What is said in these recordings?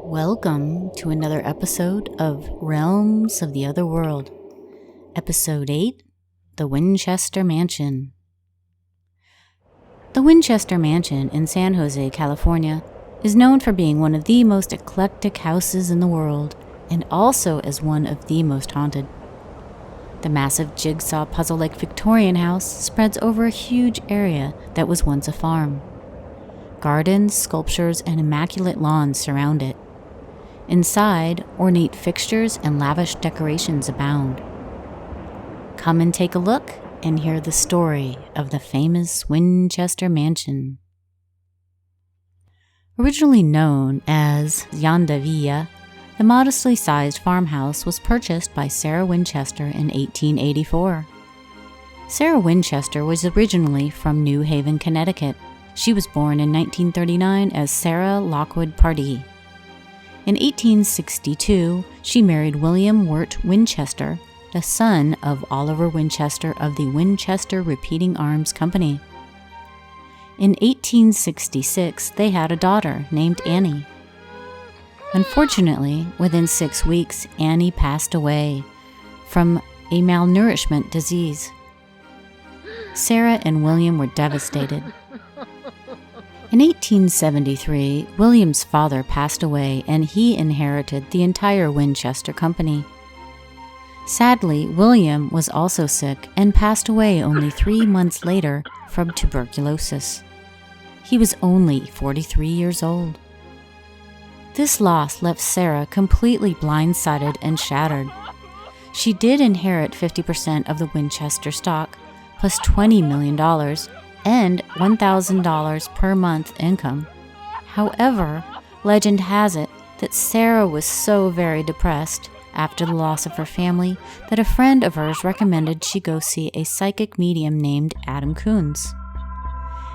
Welcome to another episode of Realms of the Otherworld, Episode 8, The Winchester Mansion. The Winchester Mansion in San Jose, California, is known for being one of the most eclectic houses in the world, and also as one of the most haunted. The massive jigsaw puzzle-like Victorian house spreads over a huge area that was once a farm. Gardens, sculptures, and immaculate lawns surround it. Inside, ornate fixtures and lavish decorations abound. Come and take a look and hear the story of the famous Winchester Mansion. Originally known as Yonda Villa, the modestly sized farmhouse was purchased by Sarah Winchester in 1884. Sarah Winchester was originally from New Haven, Connecticut. She was born in 1939 as Sarah Lockwood Pardee. In 1862, she married William Wirt Winchester, the son of Oliver Winchester of the Winchester Repeating Arms Company. In 1866, they had a daughter named Annie. Unfortunately, within 6 weeks, Annie passed away from a malnourishment disease. Sarah and William were devastated. In 1873, William's father passed away and he inherited the entire Winchester Company. Sadly, William was also sick and passed away only 3 months later from tuberculosis. He was only 43 years old. This loss left Sarah completely blindsided and shattered. She did inherit 50% of the Winchester stock, plus $20 million, and $1,000 per month income. However, legend has it that Sarah was so very depressed after the loss of her family that a friend of hers recommended she go see a psychic medium named Adam Coons.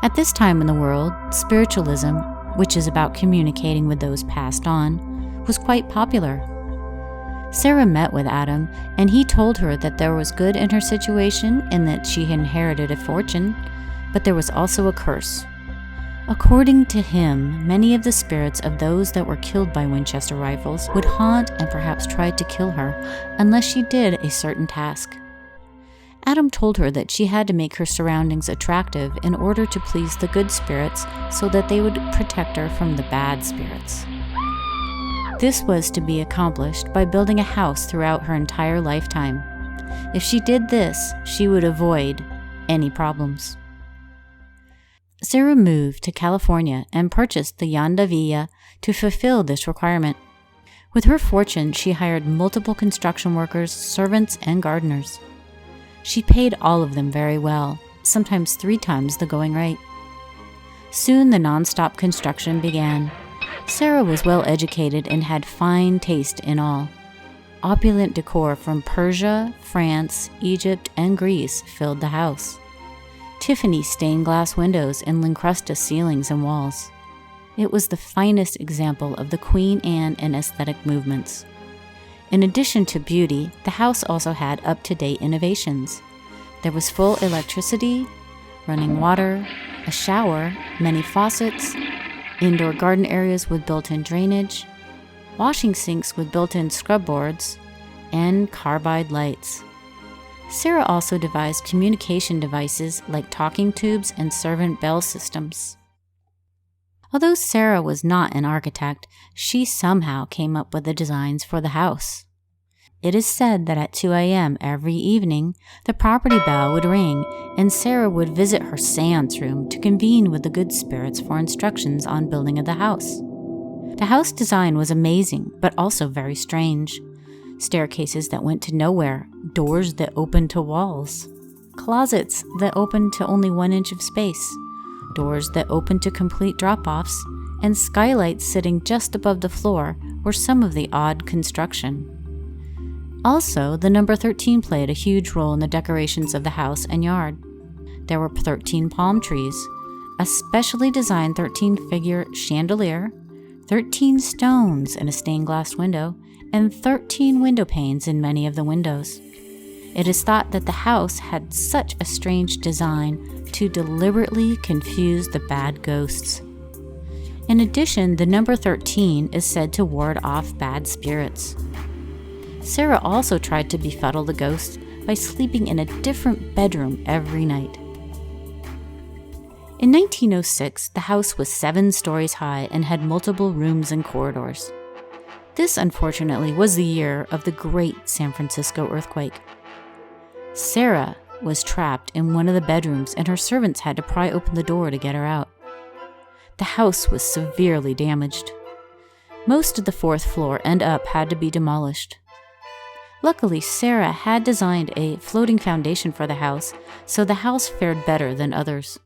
At this time in the world, spiritualism, which is about communicating with those passed on, was quite popular. Sarah met with Adam, and he told her that there was good in her situation and that she inherited a fortune, but there was also a curse. According to him, many of the spirits of those that were killed by Winchester rifles would haunt and perhaps try to kill her unless she did a certain task. Adam told her that she had to make her surroundings attractive in order to please the good spirits so that they would protect her from the bad spirits. This was to be accomplished by building a house throughout her entire lifetime. If she did this, she would avoid any problems. Sarah moved to California and purchased the Yonda Villa to fulfill this requirement. With her fortune, she hired multiple construction workers, servants, and gardeners. She paid all of them very well, sometimes 3 times the going rate. Soon the non-stop construction began. Sarah was well educated and had fine taste in all. Opulent decor from Persia, France, Egypt, and Greece filled the house. Tiffany stained glass windows and Lincrusta ceilings and walls. It was the finest example of the Queen Anne and aesthetic movements. In addition to beauty, the house also had up-to-date innovations. There was full electricity, running water, a shower, many faucets, indoor garden areas with built-in drainage, washing sinks with built-in scrub boards, and carbide lights. Sarah also devised communication devices like talking tubes and servant bell systems. Although Sarah was not an architect, she somehow came up with the designs for the house. It is said that at 2 a.m. every evening, the property bell would ring and Sarah would visit her seance room to convene with the good spirits for instructions on building of the house. The house design was amazing, but also very strange. Staircases that went to nowhere, doors that opened to walls, closets that opened to only 1 inch of space, doors that opened to complete drop-offs, and skylights sitting just above the floor were some of the odd construction. Also, the number 13 played a huge role in the decorations of the house and yard. There were 13 palm trees, a specially designed 13-figure chandelier, 13 stones in a stained glass window, and 13 window panes in many of the windows. It is thought that the house had such a strange design to deliberately confuse the bad ghosts. In addition, the number 13 is said to ward off bad spirits. Sarah also tried to befuddle the ghosts by sleeping in a different bedroom every night. In 1906, the house was 7 stories high and had multiple rooms and corridors. This, unfortunately, was the year of the Great San Francisco earthquake. Sarah was trapped in one of the bedrooms, and her servants had to pry open the door to get her out. The house was severely damaged. Most of the 4th floor and up had to be demolished. Luckily, Sarah had designed a floating foundation for the house, so the house fared better than others.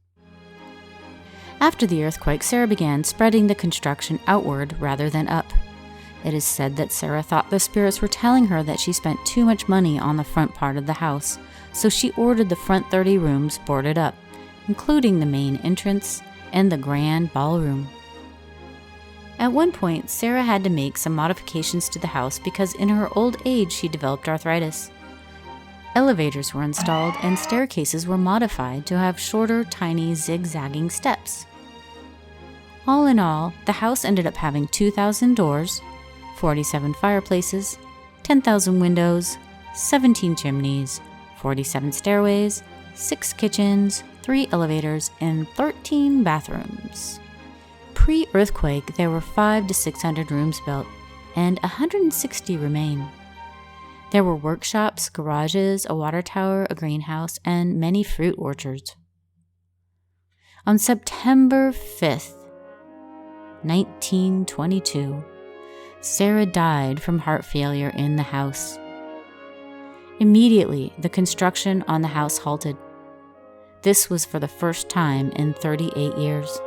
After the earthquake, Sarah began spreading the construction outward rather than up. It is said that Sarah thought the spirits were telling her that she spent too much money on the front part of the house, so she ordered the front 30 rooms boarded up, including the main entrance and the grand ballroom. At one point, Sarah had to make some modifications to the house because in her old age she developed arthritis. Elevators were installed and staircases were modified to have shorter, tiny, zigzagging steps. All in all, the house ended up having 2,000 doors, 47 fireplaces, 10,000 windows, 17 chimneys, 47 stairways, 6 kitchens, 3 elevators, and 13 bathrooms. Pre-earthquake, there were 500 to 600 rooms built, and 160 remain. There were workshops, garages, a water tower, a greenhouse, and many fruit orchards. On September 5th, 1922, Sarah died from heart failure in the house. Immediately, the construction on the house halted. This was for the first time in 38 years.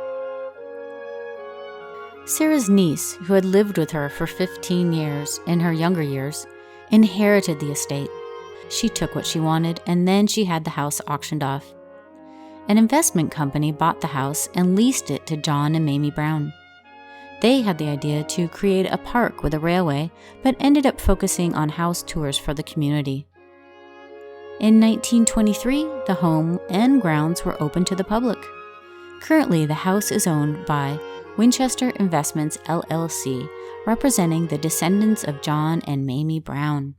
Sarah's niece, who had lived with her for 15 years in her younger years, inherited the estate. She took what she wanted, and then she had the house auctioned off. An investment company bought the house and leased it to John and Mamie Brown. They had the idea to create a park with a railway, but ended up focusing on house tours for the community. In 1923, the home and grounds were open to the public. Currently, the house is owned by Winchester Investments LLC, representing the descendants of John and Mamie Brown.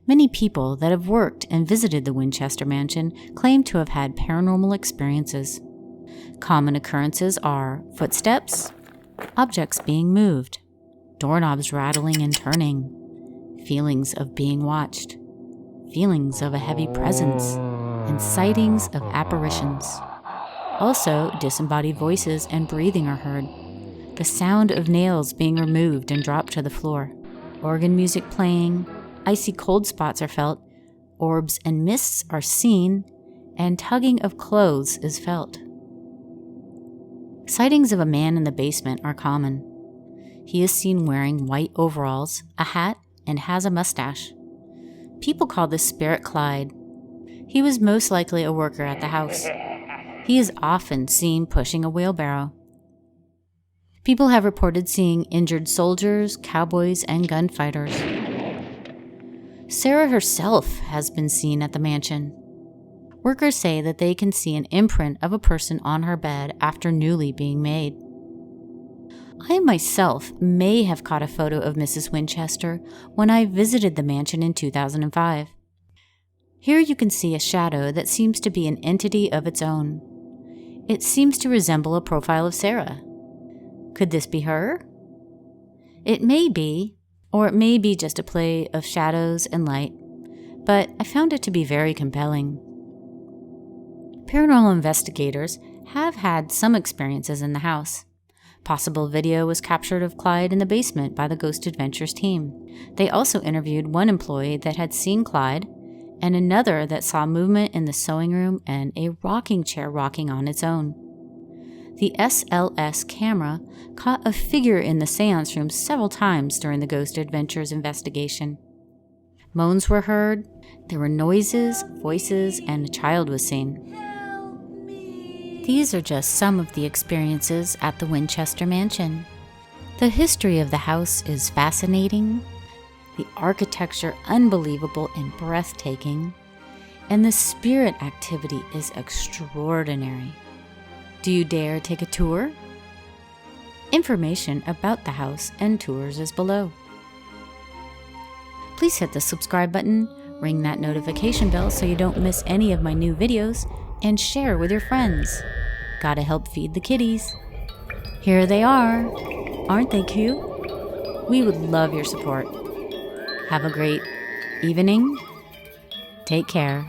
Many people that have worked and visited the Winchester Mansion claim to have had paranormal experiences. Common occurrences are footsteps, objects being moved, doorknobs rattling and turning, feelings of being watched, feelings of a heavy presence, and sightings of apparitions. Also, disembodied voices and breathing are heard. The sound of nails being removed and dropped to the floor. Organ music playing, icy cold spots are felt, orbs and mists are seen, and tugging of clothes is felt. Sightings of a man in the basement are common. He is seen wearing white overalls, a hat, and has a mustache. People call this spirit Clyde. He was most likely a worker at the house. He is often seen pushing a wheelbarrow. People have reported seeing injured soldiers, cowboys, and gunfighters. Sarah herself has been seen at the mansion. Workers say that they can see an imprint of a person on her bed after newly being made. I myself may have caught a photo of Mrs. Winchester when I visited the mansion in 2005. Here you can see a shadow that seems to be an entity of its own. It seems to resemble a profile of Sarah. Could this be her? It may be, or it may be just a play of shadows and light, but I found it to be very compelling. Paranormal investigators have had some experiences in the house. Possible video was captured of Clyde in the basement by the Ghost Adventures team. They also interviewed one employee that had seen Clyde, and another that saw movement in the sewing room and a rocking chair rocking on its own. The SLS camera caught a figure in the seance room several times during the Ghost Adventures investigation. Moans were heard, there were noises, voices, and a child was seen. These are just some of the experiences at the Winchester Mansion. The history of the house is fascinating, the architecture unbelievable and breathtaking, and the spirit activity is extraordinary. Do you dare take a tour? Information about the house and tours is below. Please hit the subscribe button, ring that notification bell so you don't miss any of my new videos, and share with your friends. Gotta help feed the kitties. Here they are. Aren't they cute? We would love your support. Have a great evening. Take care.